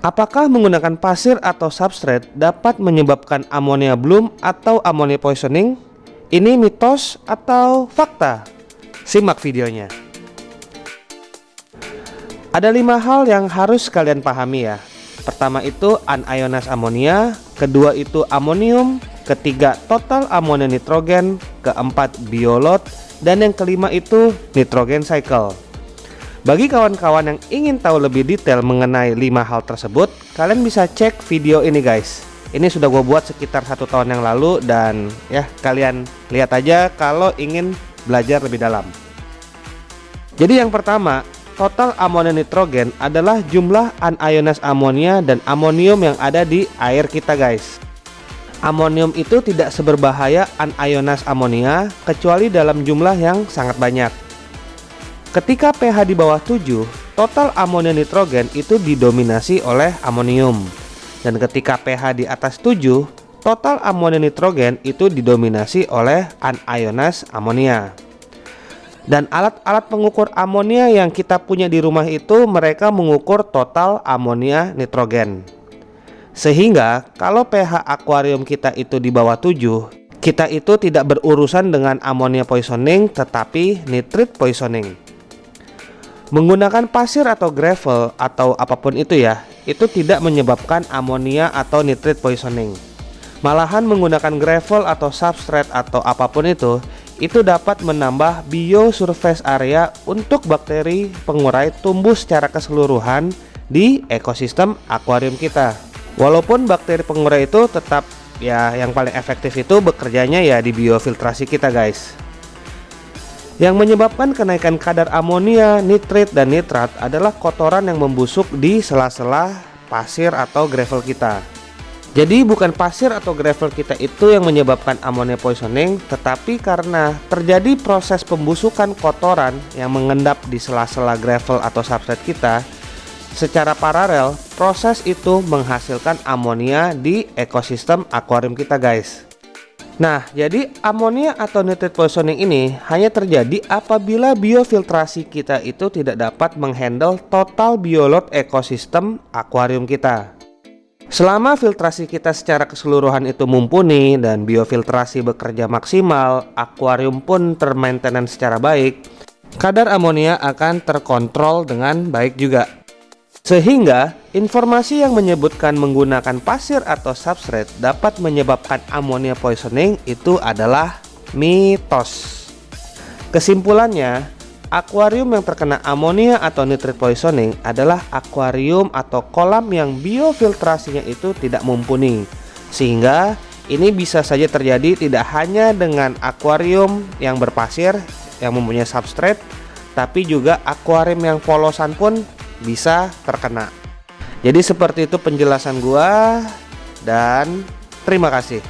Apakah menggunakan pasir atau substrate dapat menyebabkan ammonia bloom atau ammonia poisoning? Ini mitos atau fakta? Simak videonya. Ada 5 hal yang harus kalian pahami ya. Pertama itu unionized ammonia, kedua itu amonium, ketiga total amonia nitrogen, keempat bioload, dan yang kelima itu nitrogen cycle. Bagi kawan-kawan yang ingin tahu lebih detail mengenai 5 hal tersebut, kalian bisa cek video ini guys. Ini sudah gue buat sekitar 1 tahun yang lalu, dan ya kalian lihat aja kalau ingin belajar lebih dalam. Jadi yang pertama, total amonia nitrogen adalah jumlah unionized amonia dan amonium yang ada di air kita guys. Amonium itu tidak seberbahaya unionized amonia kecuali dalam jumlah yang sangat banyak. Ketika pH di bawah 7, total amonia nitrogen itu didominasi oleh amonium. Dan ketika pH di atas 7, total amonia nitrogen itu didominasi oleh unionized amonia. Dan alat-alat pengukur amonia yang kita punya di rumah itu mereka mengukur total amonia nitrogen. Sehingga kalau pH akuarium kita itu di bawah 7, kita itu tidak berurusan dengan ammonia poisoning tetapi nitrate poisoning. Menggunakan pasir atau gravel atau apapun itu ya, itu tidak menyebabkan amonia atau nitrate poisoning. Malahan menggunakan gravel atau substrate atau apapun itu dapat menambah biosurface area untuk bakteri pengurai tumbuh secara keseluruhan di ekosistem akuarium kita. Walaupun bakteri pengurai itu tetap ya yang paling efektif itu bekerjanya ya di biofiltrasi kita guys. Yang menyebabkan kenaikan kadar amonia, nitrit, dan nitrat adalah kotoran yang membusuk di sela-sela pasir atau gravel kita. Jadi bukan pasir atau gravel kita itu yang menyebabkan ammonia poisoning, tetapi karena terjadi proses pembusukan kotoran yang mengendap di sela-sela gravel atau substrate kita, secara paralel proses itu menghasilkan amonia di ekosistem akuarium kita guys. Nah, jadi amonia atau nitrate poisoning ini hanya terjadi apabila biofiltrasi kita itu tidak dapat menghandle total bioload ekosistem akuarium kita. Selama filtrasi kita secara keseluruhan itu mumpuni dan biofiltrasi bekerja maksimal, akuarium pun termaintenance secara baik, kadar amonia akan terkontrol dengan baik juga. Sehingga informasi yang menyebutkan menggunakan pasir atau substrate dapat menyebabkan ammonia poisoning itu adalah mitos. Kesimpulannya, akuarium yang terkena amonia atau nitrate poisoning adalah akuarium atau kolam yang biofiltrasinya itu tidak mumpuni. Sehingga ini bisa saja terjadi tidak hanya dengan akuarium yang berpasir yang mempunyai substrate, tapi juga akuarium yang polosan pun bisa terkena. Jadi seperti itu penjelasan gua, dan terima kasih.